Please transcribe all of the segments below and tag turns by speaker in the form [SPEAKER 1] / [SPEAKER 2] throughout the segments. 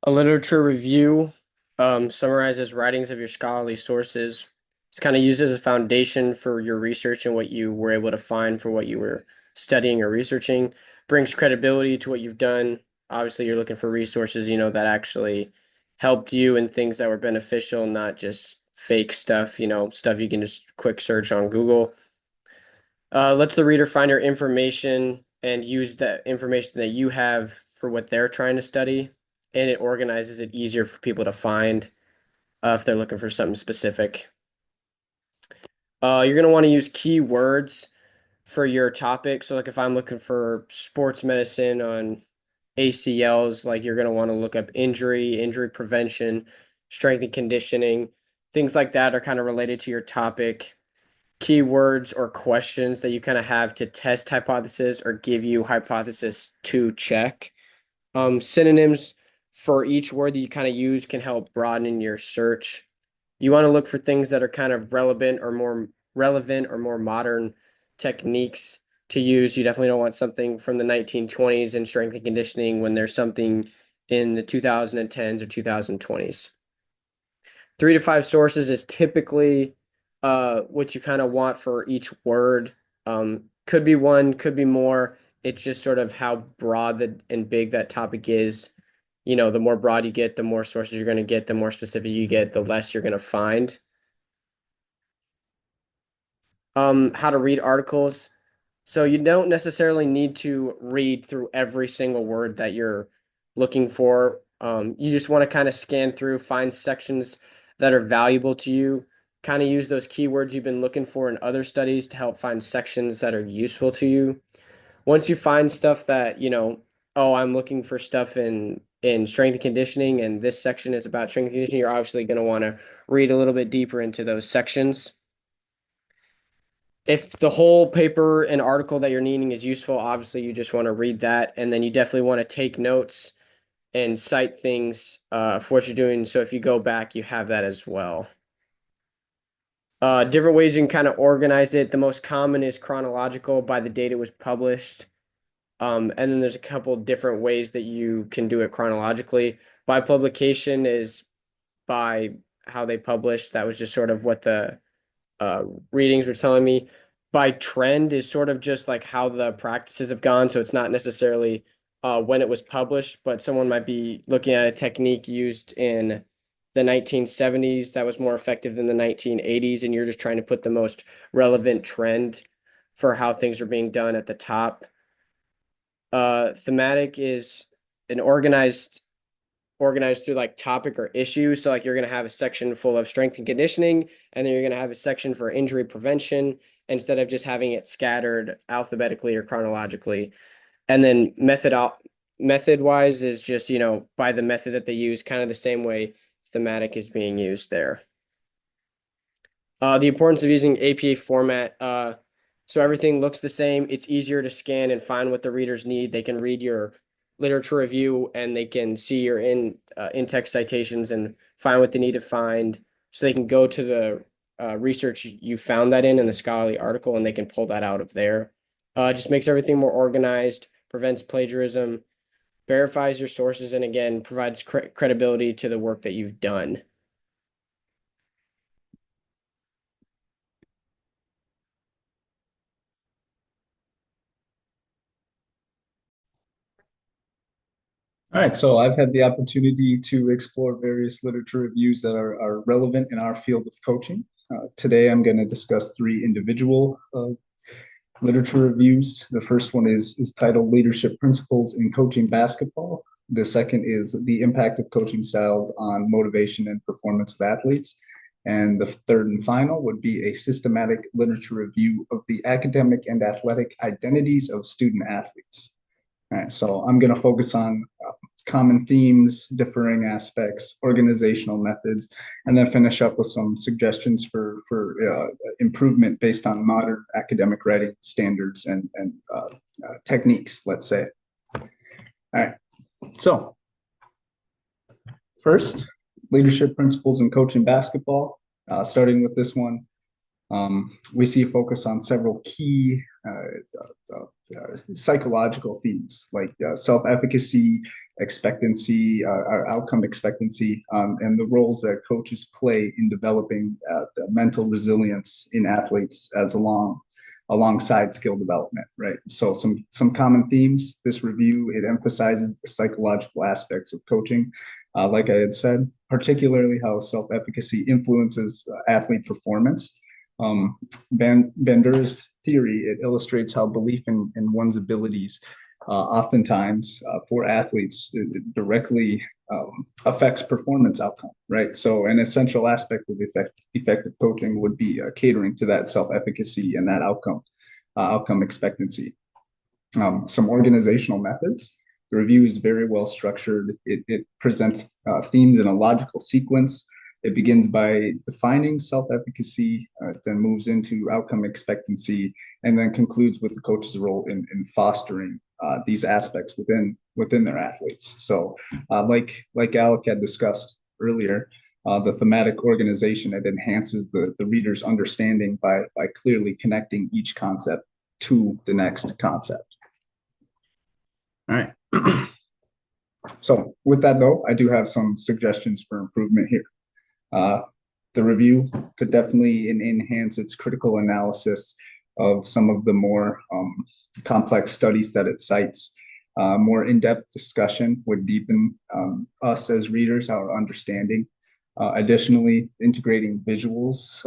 [SPEAKER 1] A literature review summarizes writings of your scholarly sources. It's kind of used as a foundation for your research and what you were able to find for what you were studying or researching. Brings credibility to what you've done. Obviously, you're looking for resources, that actually helped you and things that were beneficial, not just fake stuff, stuff you can just quick search on Google. Lets the reader find your information and use that information that you have for what they're trying to study, and it organizes it easier for people to find if they're looking for something specific. You're going to want to use keywords for your topic. So, like if I'm looking for sports medicine on ACLs, like you're going to want to look up injury prevention, strength and conditioning, things like that are kind of related to your topic. Keywords or questions that you kind of have to test hypothesis or give you hypothesis to check. Synonyms for each word that you kind of use can help broaden your search. You want to look for things that are kind of relevant or more modern techniques to use. You definitely don't want something from the 1920s in strength and conditioning when there's something in the 2010s or 2020s. 3 to 5 sources is typically what you kind of want for each word. Could be one, could be more. It's just sort of how broad and big that topic is. The more broad you get, the more sources you're going to get, the more specific you get, the less you're going to find. How to read articles. So you don't necessarily need to read through every single word that you're looking for. You just want to kind of scan through, find sections that are valuable to you, kind of use those keywords you've been looking for in other studies to help find sections that are useful to you. Once you find stuff that, oh, I'm looking for stuff in strength and conditioning, and this section is about strength and conditioning, you're obviously going to want to read a little bit deeper into those sections. If the whole paper and article that you're needing is useful, obviously you just want to read that, and then you definitely want to take notes and cite things for what you're doing. So if you go back, you have that as well. Different ways you can kind of organize it. The most common is chronological by the date it was published. And then there's a couple different ways that you can do it chronologically. By publication is by how they published. That was just sort of what the readings were telling me. By trend is sort of just like how the practices have gone. So it's not necessarily when it was published, but someone might be looking at a technique used in the 1970s that was more effective than the 1980s, and you're just trying to put the most relevant trend for how things are being done at the top. Thematic is an organized through like topic or issue. So like you're going to have a section full of strength and conditioning, and then you're going to have a section for injury prevention instead of just having it scattered alphabetically or chronologically. And then method wise is just, by the method that they use, kind of the same way thematic is being used there. The importance of using APA format. So everything looks the same. It's easier to scan and find what the readers need. They can read your literature review and they can see your in-text citations and find what they need to find. So they can go to the research you found that in the scholarly article, and they can pull that out of there. Just makes everything more organized, prevents plagiarism, verifies your sources, and again, provides credibility to the work that you've done.
[SPEAKER 2] All right, so I've had the opportunity to explore various literature reviews that are relevant in our field of coaching. Today, I'm going to discuss three individual literature reviews. The first one is titled Leadership Principles in Coaching Basketball. The second is The Impact of Coaching Styles on Motivation and Performance of Athletes. And the third and final would be a systematic literature review of the academic and athletic identities of student athletes. All right, so I'm going to focus on common themes, differing aspects, organizational methods, and then finish up with some suggestions for improvement based on modern academic writing standards and techniques, let's say. All right, so first, leadership principles in coaching basketball. Starting with this one, We see a focus on several key psychological themes like self-efficacy, expectancy, our outcome expectancy, and the roles that coaches play in developing the mental resilience in athletes alongside skill development, right? So some common themes. This review, it emphasizes the psychological aspects of coaching, like I had said, particularly how self-efficacy influences athlete performance. Bender's theory, it illustrates how belief in one's abilities oftentimes for athletes it directly affects performance outcome, right? So an essential aspect of effective coaching would be catering to that self-efficacy and that outcome expectancy. Some organizational methods. The review is very well structured. It presents themes in a logical sequence. It begins by defining self-efficacy, then moves into outcome expectancy, and then concludes with the coach's role in fostering these aspects within their athletes. So, like Alec had discussed earlier, the thematic organization, it enhances the reader's understanding by clearly connecting each concept to the next concept. All right. So with that though, I do have some suggestions for improvement here. The review could definitely enhance its critical analysis of some of the more complex studies that it cites. More in-depth discussion would deepen us as readers, our understanding. Additionally, integrating visuals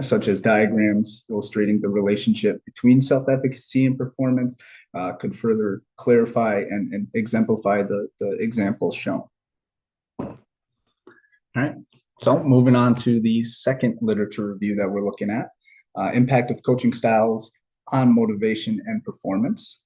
[SPEAKER 2] such as diagrams illustrating the relationship between self-efficacy and performance could further clarify and exemplify the examples shown. All right. So moving on to the second literature review that we're looking at, impact of coaching styles on motivation and performance.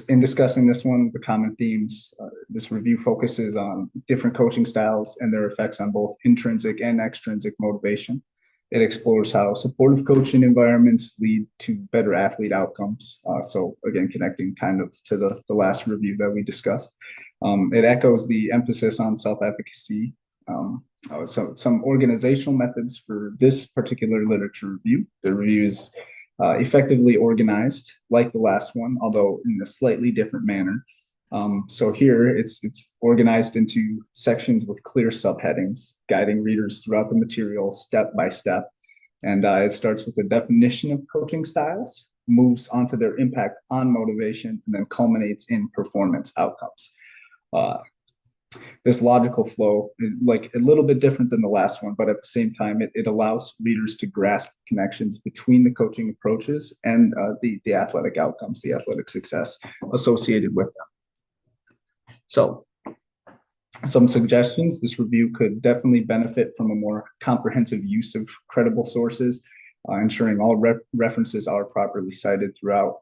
[SPEAKER 2] In discussing this one, the common themes, this review focuses on different coaching styles and their effects on both intrinsic and extrinsic motivation. It explores how supportive coaching environments lead to better athlete outcomes. So again, connecting kind of to the last review that we discussed. It echoes the emphasis on self-efficacy. So some organizational methods for this particular literature review. The review is effectively organized like the last one, although in a slightly different manner. So here it's organized into sections with clear subheadings, guiding readers throughout the material step by step. And it starts with the definition of coaching styles, moves onto their impact on motivation, and then culminates in performance outcomes. This logical flow, like a little bit different than the last one, but at the same time, it allows readers to grasp connections between the coaching approaches and the athletic outcomes, the athletic success associated with them. So some suggestions. This review could definitely benefit from a more comprehensive use of credible sources, ensuring all references are properly cited throughout.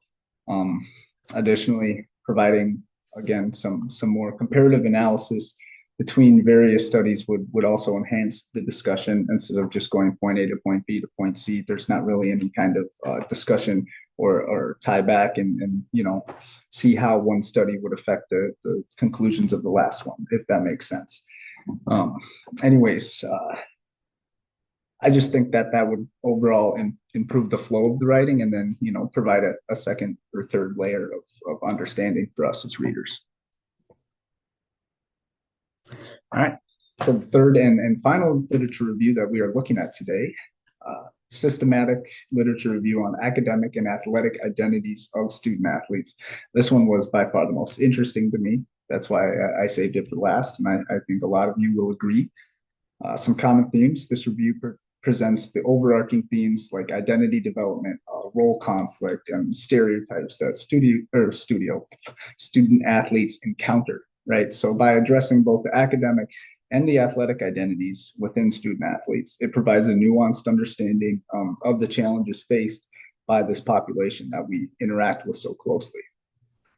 [SPEAKER 2] Additionally, providing again some more comparative analysis between various studies would also enhance the discussion instead of just going point A to point B to point C. There's not really any kind of discussion or tie back and see how one study would affect the conclusions of the last one, if that makes sense. Anyways, I just think that would overall improve the flow of the writing and then, provide a second or third layer of understanding for us as readers. All right. So the third and final literature review that we are looking at today, systematic literature review on academic and athletic identities of student athletes. This one was by far the most interesting to me. That's why I saved it for last, and I think a lot of you will agree. Some common themes. This review presents the overarching themes like identity development, role conflict, and stereotypes that student athletes encounter, right? So by addressing both the academic and the athletic identities within student athletes, it provides a nuanced understanding of the challenges faced by this population that we interact with so closely.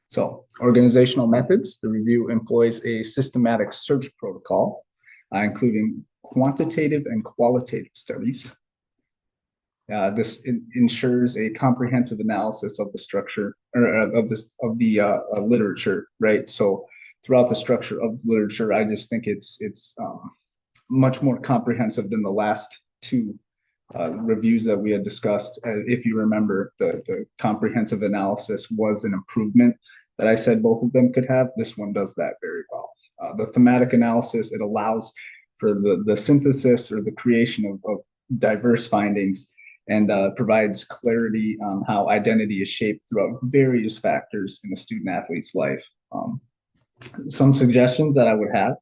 [SPEAKER 2] So organizational methods, the review employs a systematic search protocol, including quantitative and qualitative studies. This ensures a comprehensive analysis of the structure or of the literature, right? So throughout the structure of the literature, I just think it's much more comprehensive than the last two reviews that we had discussed. If you remember, the comprehensive analysis was an improvement that I said both of them could have. This one does that very well. The thematic analysis, it allows for the synthesis or the creation of diverse findings and provides clarity on how identity is shaped throughout various factors in a student athlete's life. Some suggestions that I would have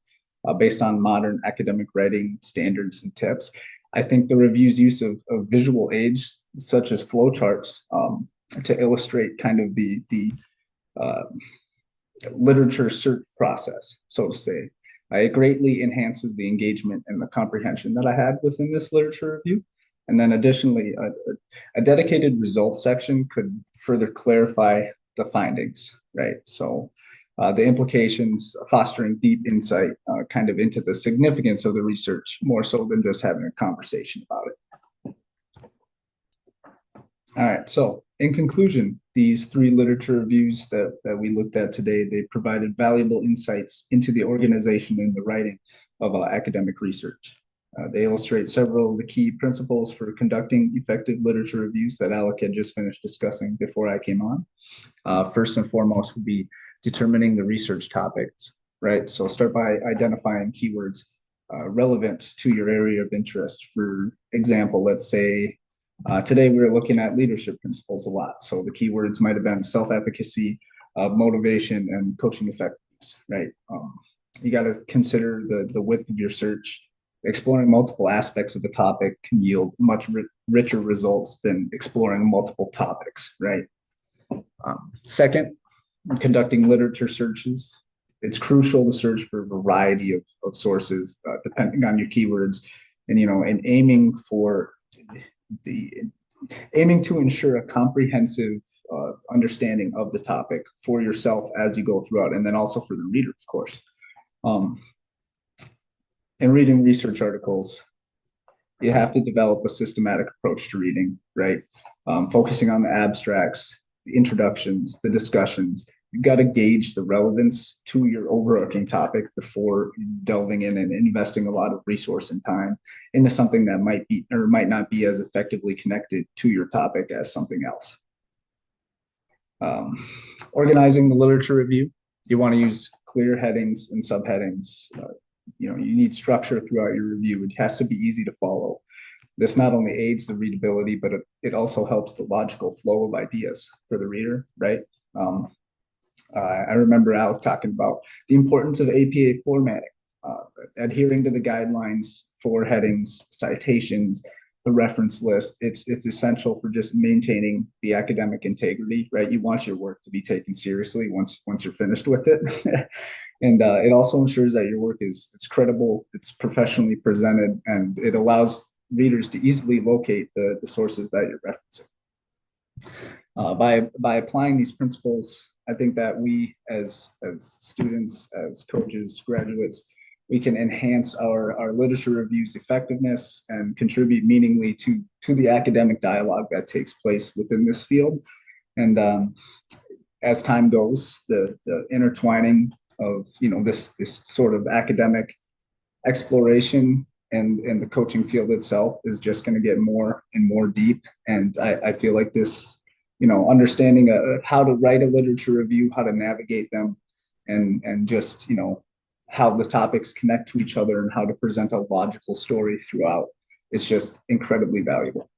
[SPEAKER 2] based on modern academic writing standards and tips. I think the review's use of visual aids such as flowcharts to illustrate kind of the uh, literature search process, so to say. It greatly enhances the engagement and the comprehension that I had within this literature review. And then additionally, a dedicated results section could further clarify the findings, right? So the implications, fostering deep insight kind of into the significance of the research, more so than just having a conversation about it. All right, so in conclusion, these three literature reviews that we looked at today, they provided valuable insights into the organization and the writing of academic research. They illustrate several of the key principles for conducting effective literature reviews that Alec had just finished discussing before I came on. First and foremost would be determining the research topics, right? So start by identifying keywords relevant to your area of interest. For example, let's say today we were looking at leadership principles a lot. So the keywords might have been self-efficacy, motivation, and coaching effectiveness, right? You got to consider the width of your search. Exploring multiple aspects of the topic can yield much richer results than exploring multiple topics, right? Second, conducting literature searches. It's crucial to search for a variety of sources, depending on your keywords, and and the aiming to ensure a comprehensive understanding of the topic for yourself as you go throughout, and then also for the reader, of course. In reading research articles, you have to develop a systematic approach to reading, right? Focusing on the abstracts, the introductions, the discussions. You've got to gauge the relevance to your overarching topic before delving in and investing a lot of resource and time into something that might be or might not be as effectively connected to your topic as something else. Organizing the literature review, you want to use clear headings and subheadings. You need structure throughout your review. It has to be easy to follow. This not only aids the readability, but it also helps the logical flow of ideas for the reader, right? I remember Alec talking about the importance of APA formatting, adhering to the guidelines for headings, citations, the reference list. It's essential for just maintaining the academic integrity, right? You want your work to be taken seriously once you're finished with it. And it also ensures that your work it's credible, it's professionally presented, and it allows readers to easily locate the sources that you're referencing. By applying these principles, I think that we as students, as coaches, graduates, we can enhance our literature reviews effectiveness and contribute meaningfully to the academic dialogue that takes place within this field. And as time goes, the intertwining of this sort of academic exploration and the coaching field itself is just going to get more and more deep. And I feel like this, understanding how to write a literature review, how to navigate them, and just how the topics connect to each other and how to present a logical story throughout is just incredibly valuable.